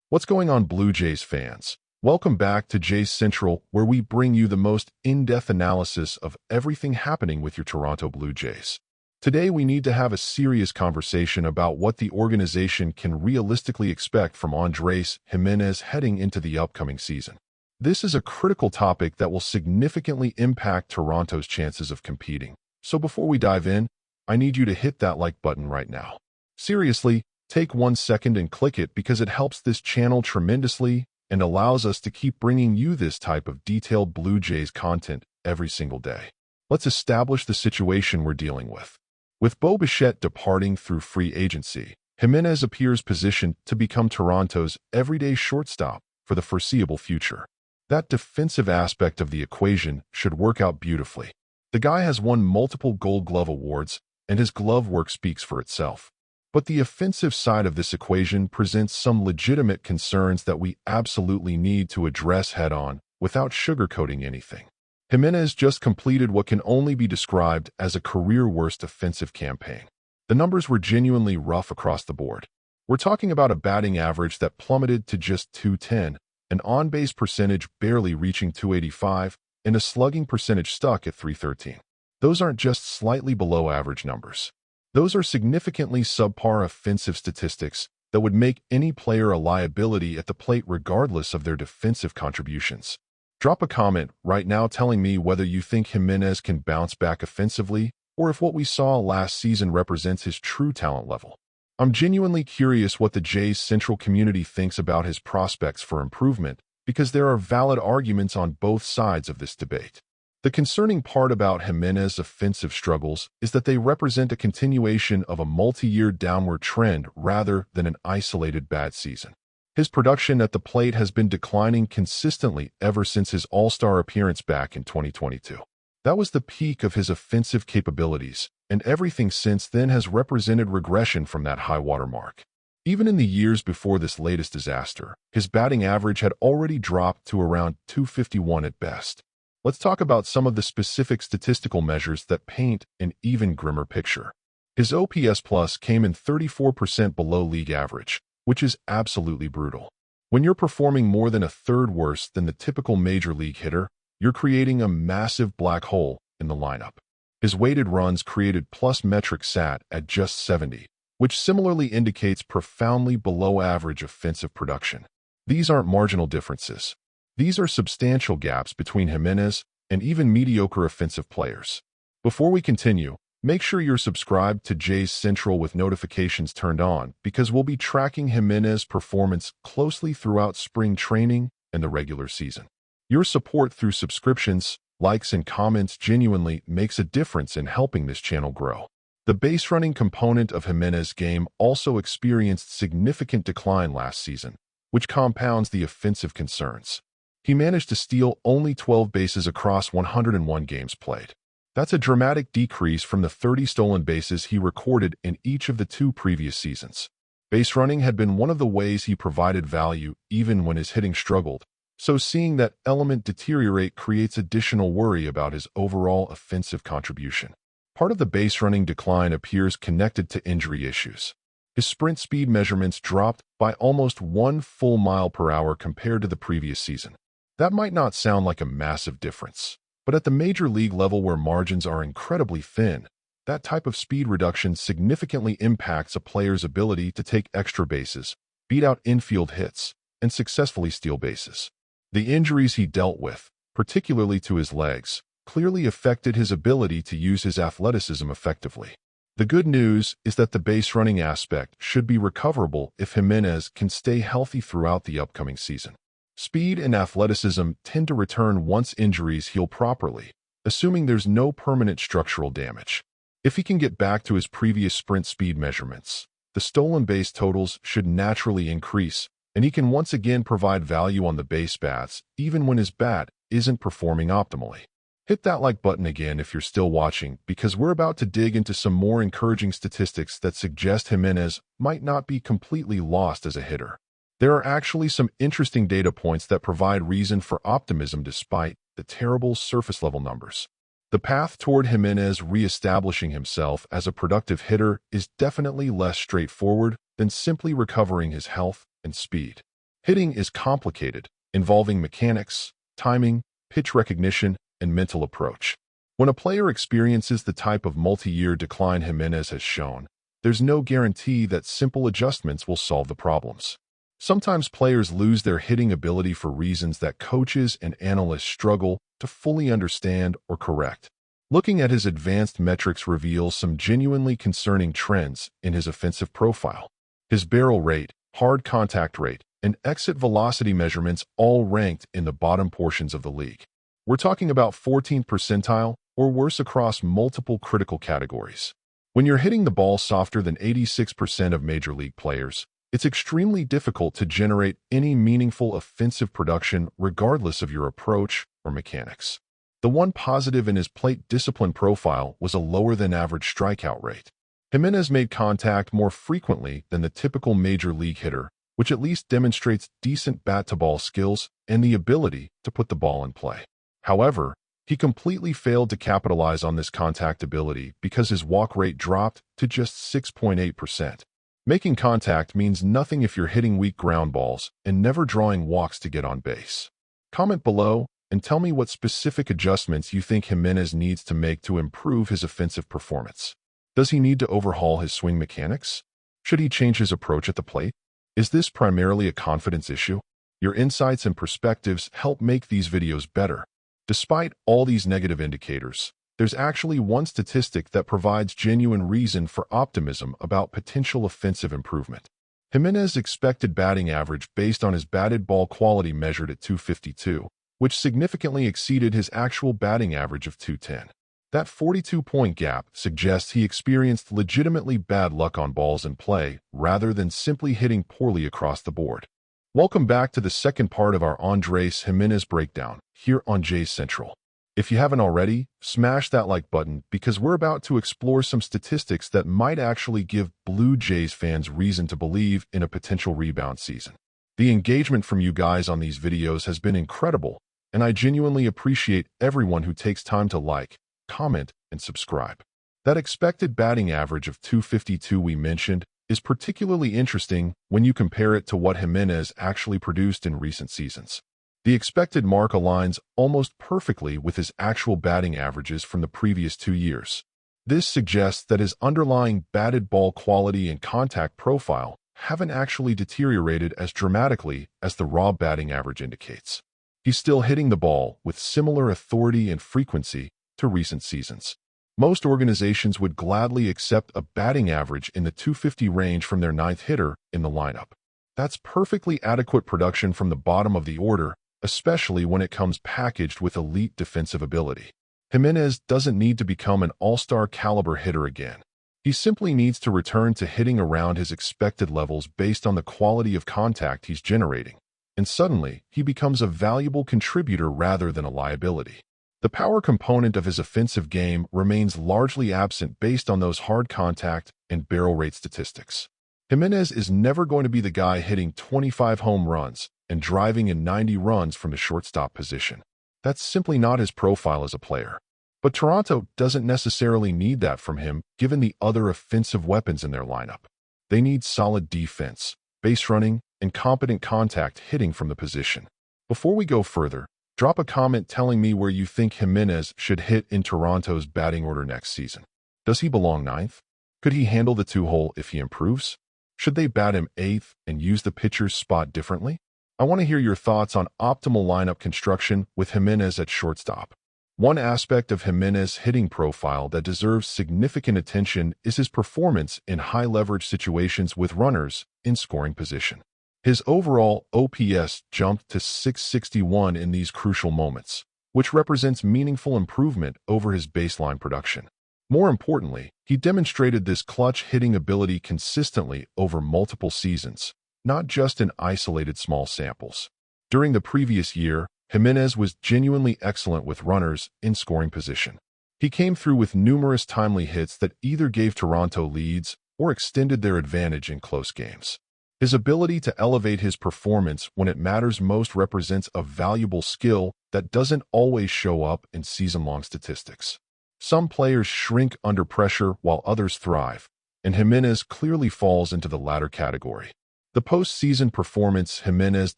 What's going on, Blue Jays fans? Welcome back to Jays Central, where we bring you the most in-depth analysis of everything happening with your Toronto Blue Jays. Today, we need to have a serious conversation about what the organization can realistically expect from Andrés Giménez heading into the upcoming season. This is a critical topic that will significantly impact Toronto's chances of competing. So before we dive in, I need you to hit that like button right now. Seriously, take 1 second and click it because it helps this channel tremendously and allows us to keep bringing you this type of detailed Blue Jays content every single day. Let's establish the situation we're dealing with. With Bo Bichette departing through free agency, Giménez appears positioned to become Toronto's everyday shortstop for the foreseeable future. That defensive aspect of the equation should work out beautifully. The guy has won multiple Gold Glove awards, and his glove work speaks for itself. But the offensive side of this equation presents some legitimate concerns that we absolutely need to address head-on without sugarcoating anything. Giménez just completed what can only be described as a career-worst offensive campaign. The numbers were genuinely rough across the board. We're talking about a batting average that plummeted to just .210, an on-base percentage barely reaching .285, and a slugging percentage stuck at .313. Those aren't just slightly below average numbers. Those are significantly subpar offensive statistics that would make any player a liability at the plate regardless of their defensive contributions. Drop a comment right now telling me whether you think Giménez can bounce back offensively or if what we saw last season represents his true talent level. I'm genuinely curious what the Jays Central community thinks about his prospects for improvement because there are valid arguments on both sides of this debate. The concerning part about Giménez's offensive struggles is that they represent a continuation of a multi-year downward trend rather than an isolated bad season. His production at the plate has been declining consistently ever since his All-Star appearance back in 2022. That was the peak of his offensive capabilities, and everything since then has represented regression from that high-water mark. Even in the years before this latest disaster, his batting average had already dropped to around .251 at best. Let's talk about some of the specific statistical measures that paint an even grimmer picture. His OPS plus came in 34% below league average, which is absolutely brutal. When you're performing more than a third worse than the typical major league hitter, you're creating a massive black hole in the lineup. His weighted runs created plus metric sat at just 70, which similarly indicates profoundly below average offensive production. These aren't marginal differences. These are substantial gaps between Giménez and even mediocre offensive players. Before we continue, make sure you're subscribed to Jays Central with notifications turned on because we'll be tracking Giménez's performance closely throughout spring training and the regular season. Your support through subscriptions, likes, and comments genuinely makes a difference in helping this channel grow. The base running component of Giménez's game also experienced significant decline last season, which compounds the offensive concerns. He managed to steal only 12 bases across 101 games played. That's a dramatic decrease from the 30 stolen bases he recorded in each of the 2 previous seasons. Base running had been one of the ways he provided value even when his hitting struggled, so seeing that element deteriorate creates additional worry about his overall offensive contribution. Part of the base running decline appears connected to injury issues. His sprint speed measurements dropped by almost 1 full mile per hour compared to the previous season. That might not sound like a massive difference, but at the major league level where margins are incredibly thin, that type of speed reduction significantly impacts a player's ability to take extra bases, beat out infield hits, and successfully steal bases. The injuries he dealt with, particularly to his legs, clearly affected his ability to use his athleticism effectively. The good news is that the base running aspect should be recoverable if Giménez can stay healthy throughout the upcoming season. Speed and athleticism tend to return once injuries heal properly, assuming there's no permanent structural damage. If he can get back to his previous sprint speed measurements, the stolen base totals should naturally increase, and he can once again provide value on the base bats even when his bat isn't performing optimally. Hit that like button again if you're still watching because we're about to dig into some more encouraging statistics that suggest Giménez might not be completely lost as a hitter. There are actually some interesting data points that provide reason for optimism despite the terrible surface-level numbers. The path toward Giménez reestablishing himself as a productive hitter is definitely less straightforward than simply recovering his health and speed. Hitting is complicated, involving mechanics, timing, pitch recognition, and mental approach. When a player experiences the type of multi-year decline Giménez has shown, there's no guarantee that simple adjustments will solve the problems. Sometimes players lose their hitting ability for reasons that coaches and analysts struggle to fully understand or correct. Looking at his advanced metrics reveals some genuinely concerning trends in his offensive profile. His barrel rate, hard contact rate, and exit velocity measurements all ranked in the bottom portions of the league. We're talking about 14th percentile or worse across multiple critical categories. When you're hitting the ball softer than 86% of major league players, it's extremely difficult to generate any meaningful offensive production regardless of your approach or mechanics. The one positive in his plate discipline profile was a lower-than-average strikeout rate. Giménez made contact more frequently than the typical major league hitter, which at least demonstrates decent bat-to-ball skills and the ability to put the ball in play. However, he completely failed to capitalize on this contact ability because his walk rate dropped to just 6.8%. Making contact means nothing if you're hitting weak ground balls and never drawing walks to get on base. Comment below and tell me what specific adjustments you think Giménez needs to make to improve his offensive performance. Does he need to overhaul his swing mechanics? Should he change his approach at the plate? Is this primarily a confidence issue? Your insights and perspectives help make these videos better. Despite all these negative indicators, there's actually one statistic that provides genuine reason for optimism about potential offensive improvement. Giménez's expected batting average based on his batted ball quality measured at .252, which significantly exceeded his actual batting average of .210. That 42-point gap suggests he experienced legitimately bad luck on balls in play rather than simply hitting poorly across the board. Welcome back to the second part of our Andrés Giménez breakdown here on Jays Central. If you haven't already, smash that like button because we're about to explore some statistics that might actually give Blue Jays fans reason to believe in a potential rebound season. The engagement from you guys on these videos has been incredible, and I genuinely appreciate everyone who takes time to like, comment, and subscribe. That expected batting average of .252 we mentioned is particularly interesting when you compare it to what Giménez actually produced in recent seasons. The expected mark aligns almost perfectly with his actual batting averages from the previous 2 years. This suggests that his underlying batted ball quality and contact profile haven't actually deteriorated as dramatically as the raw batting average indicates. He's still hitting the ball with similar authority and frequency to recent seasons. Most organizations would gladly accept a batting average in the .250 range from their ninth hitter in the lineup. That's perfectly adequate production from the bottom of the order, especially when it comes packaged with elite defensive ability. Giménez doesn't need to become an all-star caliber hitter again. He simply needs to return to hitting around his expected levels based on the quality of contact he's generating. And suddenly, he becomes a valuable contributor rather than a liability. The power component of his offensive game remains largely absent based on those hard contact and barrel rate statistics. Giménez is never going to be the guy hitting 25 home runs and driving in 90 runs from the shortstop position. That's simply not his profile as a player. But Toronto doesn't necessarily need that from him given the other offensive weapons in their lineup. They need solid defense, base running, and competent contact hitting from the position. Before we go further, drop a comment telling me where you think Giménez should hit in Toronto's batting order next season. Does he belong ninth? Could he handle the 2-hole if he improves? Should they bat him eighth and use the pitcher's spot differently? I want to hear your thoughts on optimal lineup construction with Giménez at shortstop. One aspect of Giménez's hitting profile that deserves significant attention is his performance in high-leverage situations with runners in scoring position. His overall OPS jumped to .661 in these crucial moments, which represents meaningful improvement over his baseline production. More importantly, he demonstrated this clutch hitting ability consistently over multiple seasons, not just in isolated small samples. During the previous year, Giménez was genuinely excellent with runners in scoring position. He came through with numerous timely hits that either gave Toronto leads or extended their advantage in close games. His ability to elevate his performance when it matters most represents a valuable skill that doesn't always show up in season-long statistics. Some players shrink under pressure while others thrive, and Giménez clearly falls into the latter category. The postseason performance Giménez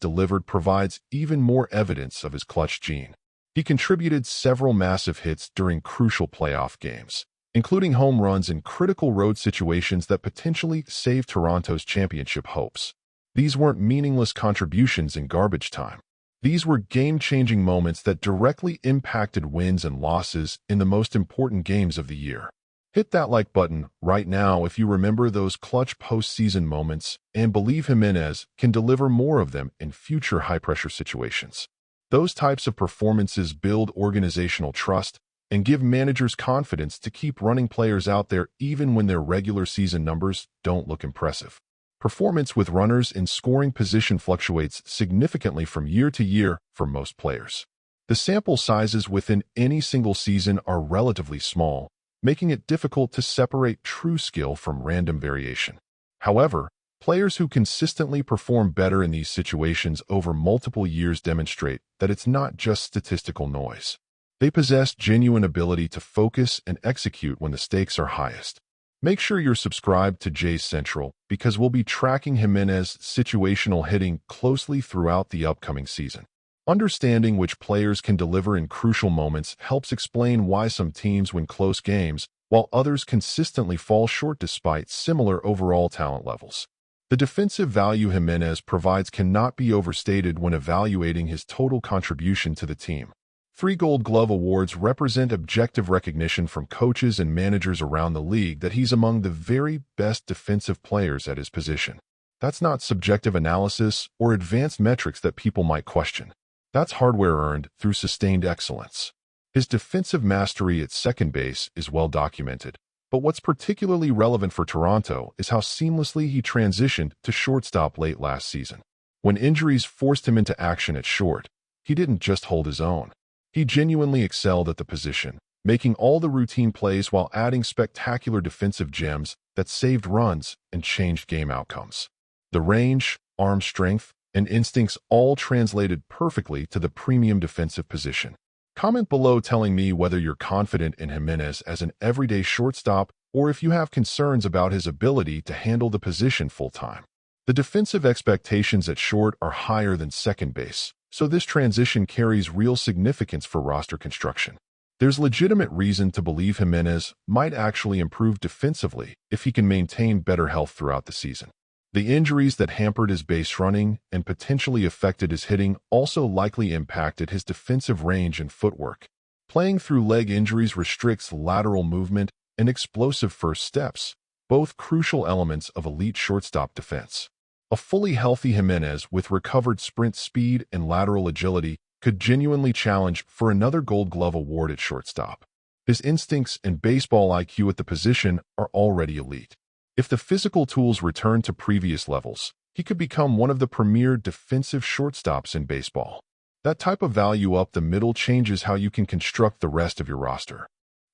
delivered provides even more evidence of his clutch gene. He contributed several massive hits during crucial playoff games, including home runs in critical road situations that potentially saved Toronto's championship hopes. These weren't meaningless contributions in garbage time. These were game-changing moments that directly impacted wins and losses in the most important games of the year. Hit that like button right now if you remember those clutch postseason moments and believe Giménez can deliver more of them in future high-pressure situations. Those types of performances build organizational trust and give managers confidence to keep running players out there even when their regular season numbers don't look impressive. Performance with runners in scoring position fluctuates significantly from year to year for most players. The sample sizes within any single season are relatively small, making it difficult to separate true skill from random variation. However, players who consistently perform better in these situations over multiple years demonstrate that it's not just statistical noise. They possess genuine ability to focus and execute when the stakes are highest. Make sure you're subscribed to Jays Central because we'll be tracking Giménez's situational hitting closely throughout the upcoming season. Understanding which players can deliver in crucial moments helps explain why some teams win close games while others consistently fall short despite similar overall talent levels. The defensive value Giménez provides cannot be overstated when evaluating his total contribution to the team. 3 Gold Glove awards represent objective recognition from coaches and managers around the league that he's among the very best defensive players at his position. That's not subjective analysis or advanced metrics that people might question. That's hardware earned through sustained excellence. His defensive mastery at second base is well documented, but what's particularly relevant for Toronto is how seamlessly he transitioned to shortstop late last season. When injuries forced him into action at short, he didn't just hold his own. He genuinely excelled at the position, making all the routine plays while adding spectacular defensive gems that saved runs and changed game outcomes. The range, arm strength, and instincts all translated perfectly to the premium defensive position. Comment below telling me whether you're confident in Giménez as an everyday shortstop or if you have concerns about his ability to handle the position full-time. The defensive expectations at short are higher than second base, so this transition carries real significance for roster construction. There's legitimate reason to believe Giménez might actually improve defensively if he can maintain better health throughout the season. The injuries that hampered his base running and potentially affected his hitting also likely impacted his defensive range and footwork. Playing through leg injuries restricts lateral movement and explosive first steps, both crucial elements of elite shortstop defense. A fully healthy Giménez with recovered sprint speed and lateral agility could genuinely challenge for another Gold Glove award at shortstop. His instincts and baseball IQ at the position are already elite. If the physical tools return to previous levels, he could become one of the premier defensive shortstops in baseball. That type of value up the middle changes how you can construct the rest of your roster.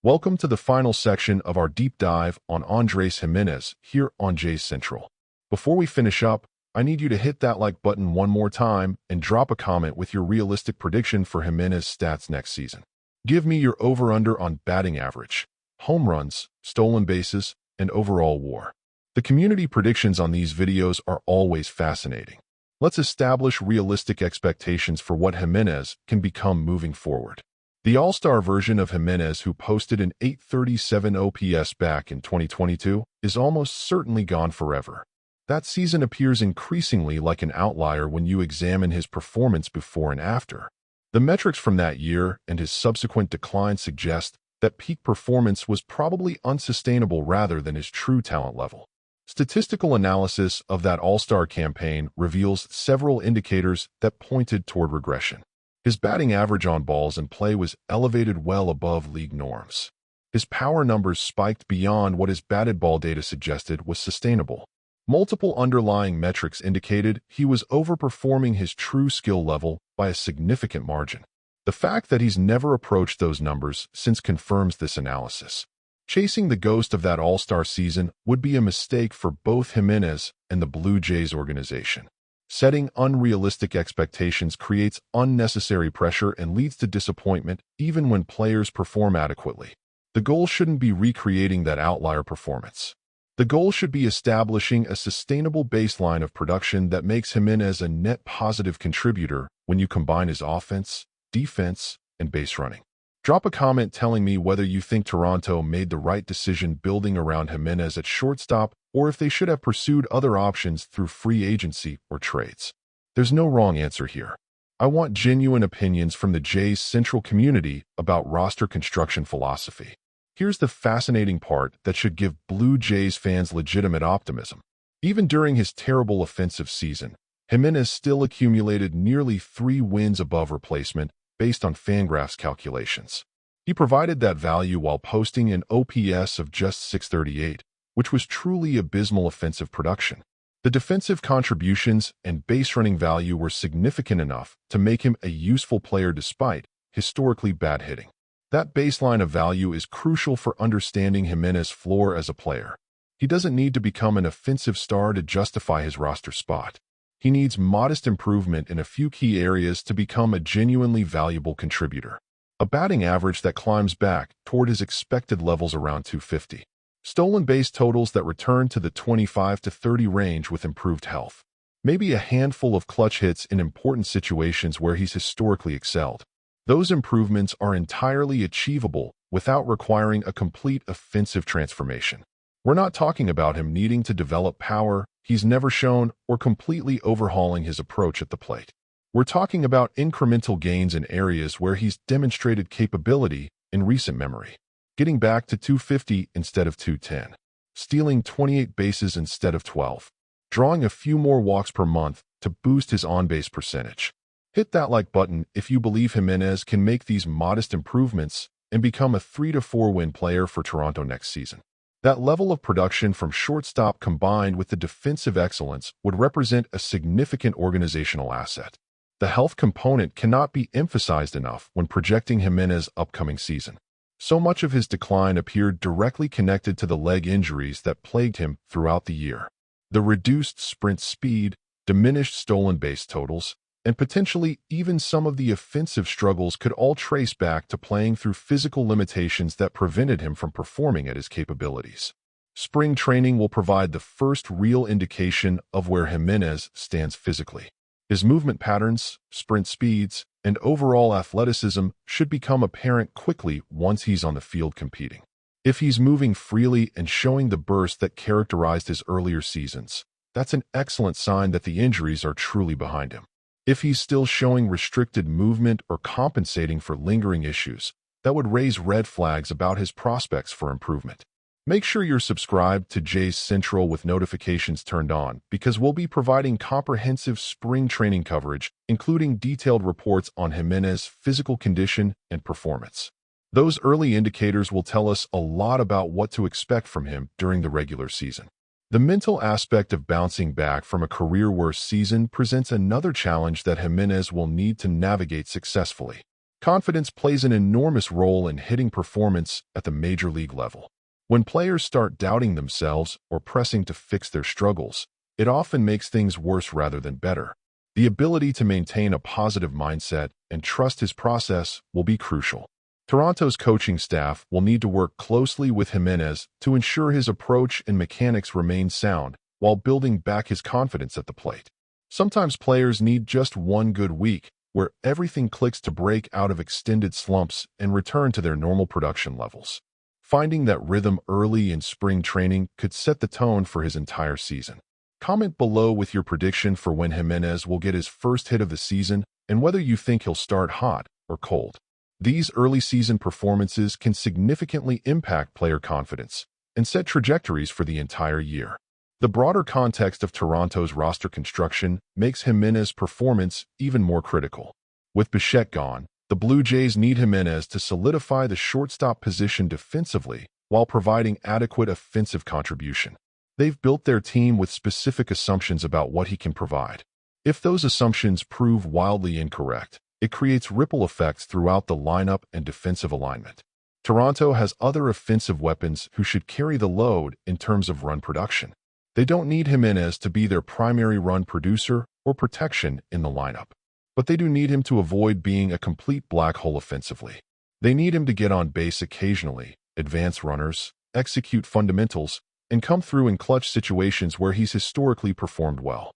Welcome to the final section of our deep dive on Andrés Giménez here on Jays Central. Before we finish up, I need you to hit that like button one more time and drop a comment with your realistic prediction for Giménez's stats next season. Give me your over-under on batting average, home runs, stolen bases, and overall WAR. The community predictions on these videos are always fascinating. Let's establish realistic expectations for what Giménez can become moving forward. The all-star version of Giménez, who posted an .837 OPS back in 2022, is almost certainly gone forever. That season appears increasingly like an outlier when you examine his performance before and after. The metrics from that year and his subsequent decline suggest that peak performance was probably unsustainable rather than his true talent level. Statistical analysis of that all-star campaign reveals several indicators that pointed toward regression. His batting average on balls in play was elevated well above league norms. His power numbers spiked beyond what his batted ball data suggested was sustainable. Multiple underlying metrics indicated he was overperforming his true skill level by a significant margin. The fact that he's never approached those numbers since confirms this analysis. Chasing the ghost of that all-star season would be a mistake for both Giménez and the Blue Jays organization. Setting unrealistic expectations creates unnecessary pressure and leads to disappointment even when players perform adequately. The goal shouldn't be recreating that outlier performance. The goal should be establishing a sustainable baseline of production that makes Giménez a net positive contributor when you combine his offense, defense, and base running. Drop a comment telling me whether you think Toronto made the right decision building around Giménez at shortstop or if they should have pursued other options through free agency or trades. There's no wrong answer here. I want genuine opinions from the Jays Central community about roster construction philosophy. Here's the fascinating part that should give Blue Jays fans legitimate optimism. Even during his terrible offensive season, Giménez still accumulated nearly 3 wins above replacement based on Fangraphs calculations. He provided that value while posting an OPS of just .638, which was truly abysmal offensive production. The defensive contributions and base running value were significant enough to make him a useful player despite historically bad hitting. That baseline of value is crucial for understanding Giménez's floor as a player. He doesn't need to become an offensive star to justify his roster spot. He needs modest improvement in a few key areas to become a genuinely valuable contributor. A batting average that climbs back toward his expected levels around .250. Stolen base totals that return to the 25 to 30 range with improved health. Maybe a handful of clutch hits in important situations where he's historically excelled. Those improvements are entirely achievable without requiring a complete offensive transformation. We're not talking about him needing to develop power he's never shown or completely overhauling his approach at the plate. We're talking about incremental gains in areas where he's demonstrated capability in recent memory. Getting back to .250 instead of .210. Stealing 28 bases instead of 12. Drawing a few more walks per month to boost his on-base percentage. Hit that like button if you believe Giménez can make these modest improvements and become a 3 to 4 win player for Toronto next season. That level of production from shortstop combined with the defensive excellence would represent a significant organizational asset. The health component cannot be emphasized enough when projecting Giménez's upcoming season. So much of his decline appeared directly connected to the leg injuries that plagued him throughout the year. The reduced sprint speed, diminished stolen base totals, and potentially even some of the offensive struggles could all trace back to playing through physical limitations that prevented him from performing at his capabilities. Spring training will provide the first real indication of where Giménez stands physically. His movement patterns, sprint speeds, and overall athleticism should become apparent quickly once he's on the field competing. If he's moving freely and showing the burst that characterized his earlier seasons, that's an excellent sign that the injuries are truly behind him. If he's still showing restricted movement or compensating for lingering issues, that would raise red flags about his prospects for improvement. Make sure you're subscribed to Jays Central with notifications turned on because we'll be providing comprehensive spring training coverage, including detailed reports on Giménez's physical condition and performance. Those early indicators will tell us a lot about what to expect from him during the regular season. The mental aspect of bouncing back from a career-worst season presents another challenge that Giménez will need to navigate successfully. Confidence plays an enormous role in hitting performance at the major league level. When players start doubting themselves or pressing to fix their struggles, it often makes things worse rather than better. The ability to maintain a positive mindset and trust his process will be crucial. Toronto's coaching staff will need to work closely with Giménez to ensure his approach and mechanics remain sound while building back his confidence at the plate. Sometimes players need just one good week where everything clicks to break out of extended slumps and return to their normal production levels. Finding that rhythm early in spring training could set the tone for his entire season. Comment below with your prediction for when Giménez will get his first hit of the season and whether you think he'll start hot or cold. These early season performances can significantly impact player confidence and set trajectories for the entire year. The broader context of Toronto's roster construction makes Giménez's performance even more critical. With Bichette gone, the Blue Jays need Giménez to solidify the shortstop position defensively while providing adequate offensive contribution. They've built their team with specific assumptions about what he can provide. If those assumptions prove wildly incorrect, it creates ripple effects throughout the lineup and defensive alignment. Toronto has other offensive weapons who should carry the load in terms of run production. They don't need Giménez to be their primary run producer or protection in the lineup, but they do need him to avoid being a complete black hole offensively. They need him to get on base occasionally, advance runners, execute fundamentals, and come through in clutch situations where he's historically performed well.